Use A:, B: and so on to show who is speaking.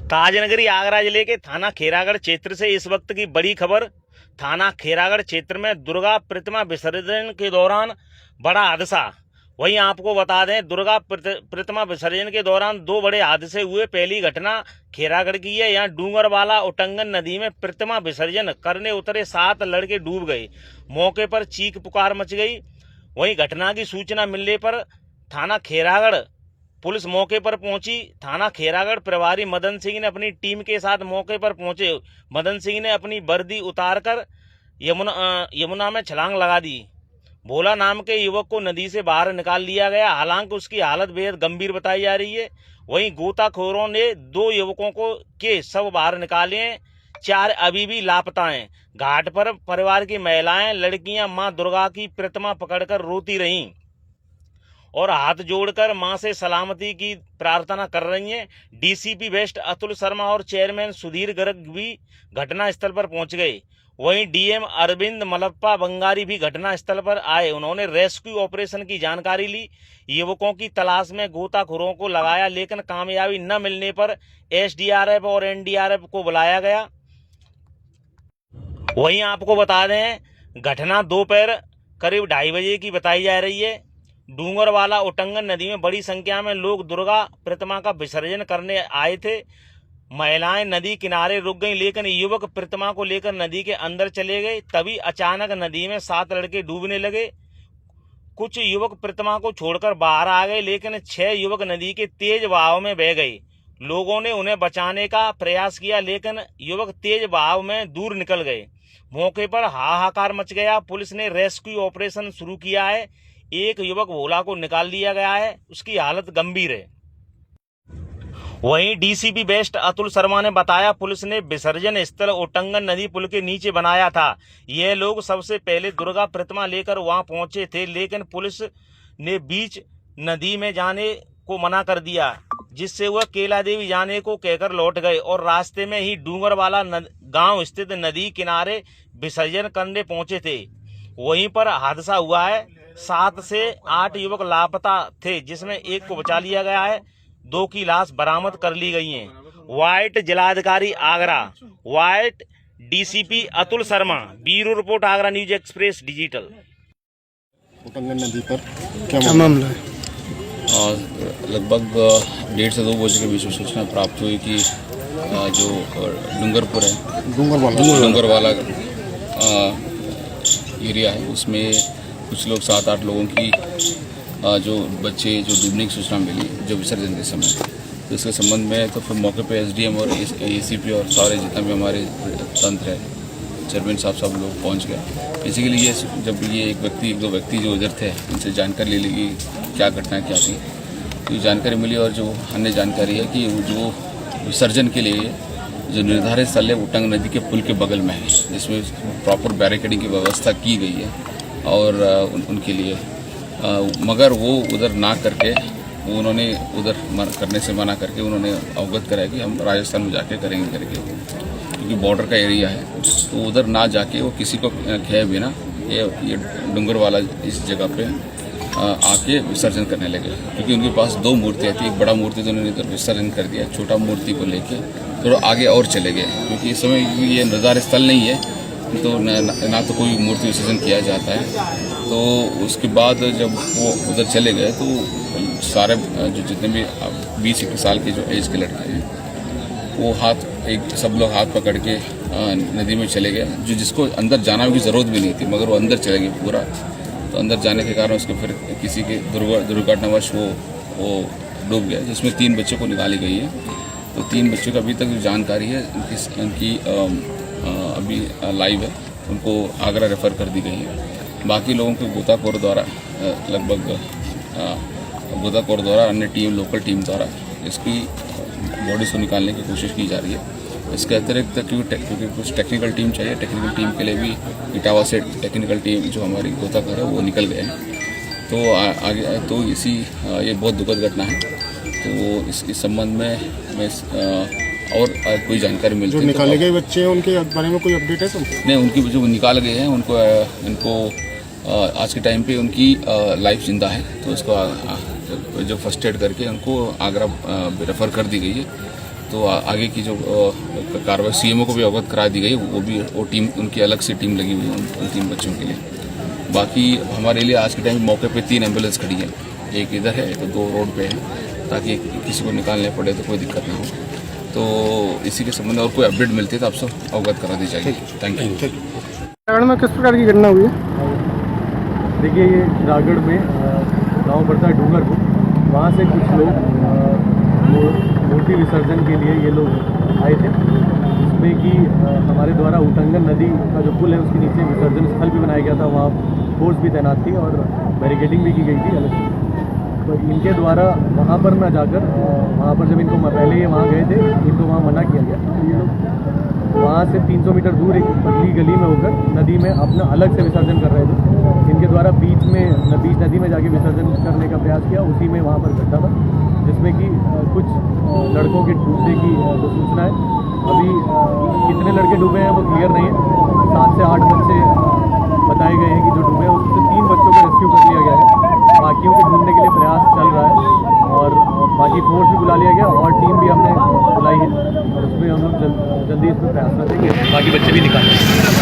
A: ताजनगरी आगरा जिले के थाना खेरागढ़ क्षेत्र से इस वक्त की बड़ी खबर। थाना खेरागढ़ क्षेत्र में दुर्गा प्रतिमा विसर्जन के दौरान बड़ा हादसा। वहीं आपको बता दें, दुर्गा प्रतिमा विसर्जन के दौरान दो बड़े हादसे हुए। पहली घटना खेरागढ़ की है। यहाँ डूंगरवाला उटंगन नदी में प्रतिमा विसर्जन करने उतरे 7 लड़के डूब गए। मौके पर चीख पुकार मच गई। वहीं घटना की सूचना मिलने पर थाना खेरागढ़ पुलिस मौके पर पहुंची। थाना खेरागढ़ प्रभारी मदन सिंह ने अपनी टीम के साथ मौके पर पहुंचे। मदन सिंह ने अपनी वर्दी उतारकर यमुना में छलांग लगा दी। भोला नाम के युवक को नदी से बाहर निकाल लिया गया। हालांकि उसकी हालत बेहद गंभीर बताई जा रही है। वहीं गोताखोरों ने 2 युवकों के शव बाहर निकाले हैं। 4 अभी भी लापता हैं। घाट पर परिवार की महिलाएं, लड़कियां मां दुर्गा की प्रतिमा पकड़कर रोती रहीं और हाथ जोड़कर मां से सलामती की प्रार्थना कर रही हैं। डीसीपी वेस्ट अतुल शर्मा और चेयरमैन सुधीर गर्ग भी घटना स्थल पर पहुंच गए। वहीं डीएम अरविंद मलप्पा बंगारी भी घटना स्थल पर आए। उन्होंने रेस्क्यू ऑपरेशन की जानकारी ली। युवकों की तलाश में गोताखोरों को लगाया, लेकिन कामयाबी न मिलने पर एसडीआरएफ और एनडीआरएफ को बुलाया गया। वहीं आपको बता दें, घटना दोपहर करीब 2:30 बजे की बताई जा रही है। डूंगरवाला उटंगन नदी में बड़ी संख्या में लोग दुर्गा प्रतिमा का विसर्जन करने आए थे। महिलाएं नदी किनारे रुक गईं, लेकिन युवक प्रतिमा को लेकर नदी के अंदर चले गए। तभी अचानक नदी में 7 लड़के डूबने लगे। कुछ युवक प्रतिमा को छोड़कर बाहर आ गए, लेकिन 6 युवक नदी के तेज बहाव में बह गए। लोगों ने उन्हें बचाने का प्रयास किया, लेकिन युवक तेज बहाव में दूर निकल गए। मौके पर हाहाकार मच गया। पुलिस ने रेस्क्यू ऑपरेशन शुरू किया है। एक युवक भोला को निकाल लिया गया है, उसकी हालत गंभीर है। वहीं डीसीपी वेस्ट अतुल शर्मा ने बताया, पुलिस ने विसर्जन स्थल उटंगन नदी पुल के नीचे बनाया था। ये लोग सबसे पहले दुर्गा प्रतिमा लेकर वहां पहुंचे थे, लेकिन पुलिस ने बीच नदी में जाने को मना कर दिया, जिससे वह केला देवी जाने को कहकर लौट गए और रास्ते में ही डूंगरवाला गांव स्थित नदी किनारे विसर्जन करने पहुंचे थे। वहीं पर हादसा हुआ है। 7 से 8 युवक लापता थे, जिसमें एक को बचा लिया गया है। 2 की लाश बरामद कर ली गई है। वाइट जिलाधिकारी Agra, white DCP Atul Sharma. Bureau report, Agra news express digital.
B: Utangan नदी पर क्या मामला है?
C: लगभग 1:30 से 2 बजे के बीच में सूचना प्राप्त हुई कि जो डूंगरपुर है, डूंगरवाला एरिया है, उसमें कुछ लोग 7-8 लोगों की जो बच्चे जो डूबने की सूचना मिली जो विसर्जन के समय। तो इसके संबंध में तो फिर मौके पे एसडीएम और एसीपी और सारे जितना भी हमारे तंत्र है, चेयरमैन साहब सब लोग पहुंच गए। बेसिकली ये जब ये एक दो व्यक्ति जो इधर थे, इनसे जानकारी ले ली कि क्या घटना क्या थी। तो जानकारी मिली और जो अन्य जानकारी है कि जो विसर्जन के लिए जो निर्धारित स्थल है उटंग नदी के पुल के बगल में है, जिसमें प्रॉपर बैरिकेडिंग की व्यवस्था की गई है और उनके लिए मगर वो उधर ना करके उन्होंने उधर करने से मना करके उन्होंने अवगत कराया कि हम राजस्थान में जाके करेंगे करके, क्योंकि बॉर्डर का एरिया है। तो उधर ना जाके वो किसी को कहे बिना ये डूंगरवाला इस जगह पे आके विसर्जन करने लगे, क्योंकि उनके पास 2 मूर्तियाँ थी। एक बड़ा मूर्ति तो उन्होंने इधर विसर्जन कर दिया, छोटा मूर्ति को लेके थोड़ा आगे और चले गए, क्योंकि इस समय ये निर्धारित स्थल नहीं है तो ना तो कोई मूर्ति विसर्जन किया जाता है। तो उसके बाद जब वो उधर चले गए तो सारे जो जितने भी 20-21 साल के जो एज के लड़के हैं वो सब लोग हाथ पकड़ के नदी में चले गए, जो जिसको अंदर जाना की ज़रूरत भी नहीं थी, मगर वो अंदर चले गए पूरा। तो अंदर जाने के कारण उसको फिर किसी के दुर्घटनावश वो डूब गया, जिसमें 3 बच्चों को निकाली गई है। तो 3 बच्चों का अभी तक जो जानकारी है उनकी अभी लाइव है, उनको आगरा रेफ़र कर दी गई है। बाकी लोगों को गोताखोर द्वारा अन्य टीम, लोकल टीम द्वारा इसकी बॉडीज को निकालने की कोशिश की जा रही है। इसके अतिरिक्त क्योंकि कुछ टेक्निकल टीम चाहिए, टेक्निकल टीम के लिए भी इटावा से टेक्निकल टीम जो हमारी गोताखोर है वो निकल गए हैं। तो आगे तो ये बहुत दुखद घटना है। तो इस संबंध में और कोई जानकारी मिलती है।
B: जो निकाले गए बच्चे हैं उनके बारे में कोई अपडेट है?
C: नहीं, उनकी जो निकाल गए हैं इनको आज के टाइम पे उनकी लाइफ जिंदा है, तो उसको जो फर्स्ट एड करके उनको आगरा रेफ़र कर दी गई है। तो आगे की जो कार्रवाई सीएमओ को भी अवगत करा दी गई, वो टीम उनकी अलग से टीम लगी हुई है उन 3 बच्चों के लिए। बाकी हमारे लिए आज के टाइम मौके पे 3 एम्बुलेंस खड़ी है, एक इधर है तो 2 रोड पे है, ताकि किसी को निकालने पड़े तो कोई दिक्कत ना हो। तो इसी के संबंध में और कोई अपडेट मिलती है तो आपसे अवगत करा दी जाएगी। Thank you.
B: रायगढ़ में किस प्रकार की घटना हुई है?
D: देखिए, ये रायगढ़ में गांव पड़ता है डूंगरपुर, वहाँ से कुछ लोग मूर्ति विसर्जन के लिए ये लोग आए थे, जिसमें कि हमारे द्वारा उटंगन नदी का जो पुल है उसके नीचे विसर्जन स्थल भी बनाया गया था, वहाँ फोर्स भी तैनात थी और बैरिकेडिंग भी की गई थी अलग से। तो इनके द्वारा वहाँ पर ना जाकर, वहाँ पर जब इनको पहले ये वहाँ गए थे, इनको वहाँ मना किया गया, तो ये लोग वहाँ से 300 मीटर दूर एक पतली गली में होकर नदी में अपना अलग से विसर्जन कर रहे थे। इनके द्वारा बीच नदी में जाके विसर्जन करने का प्रयास किया, उसी में वहाँ पर घटना था, जिसमें कि कुछ लड़कों के डूबने की जो सूचना है। अभी कितने लड़के डूबे हैं वो क्लियर नहीं है। 7 से 8 बच्चे बताए गए हैं कि जो डूबे हैं, उसमें से 3 बच्चों को रेस्क्यू कर लिया गया है। बाकियों को ढूंढने के लिए प्रयास चल रहा है और बाकी फोर्स भी बुला लिया गया और टीम भी हमने बुलाई है और उसमें हम लोग जल्दी इसमें प्रयास करेंगे, बाकी बच्चे भी निकालेंगे।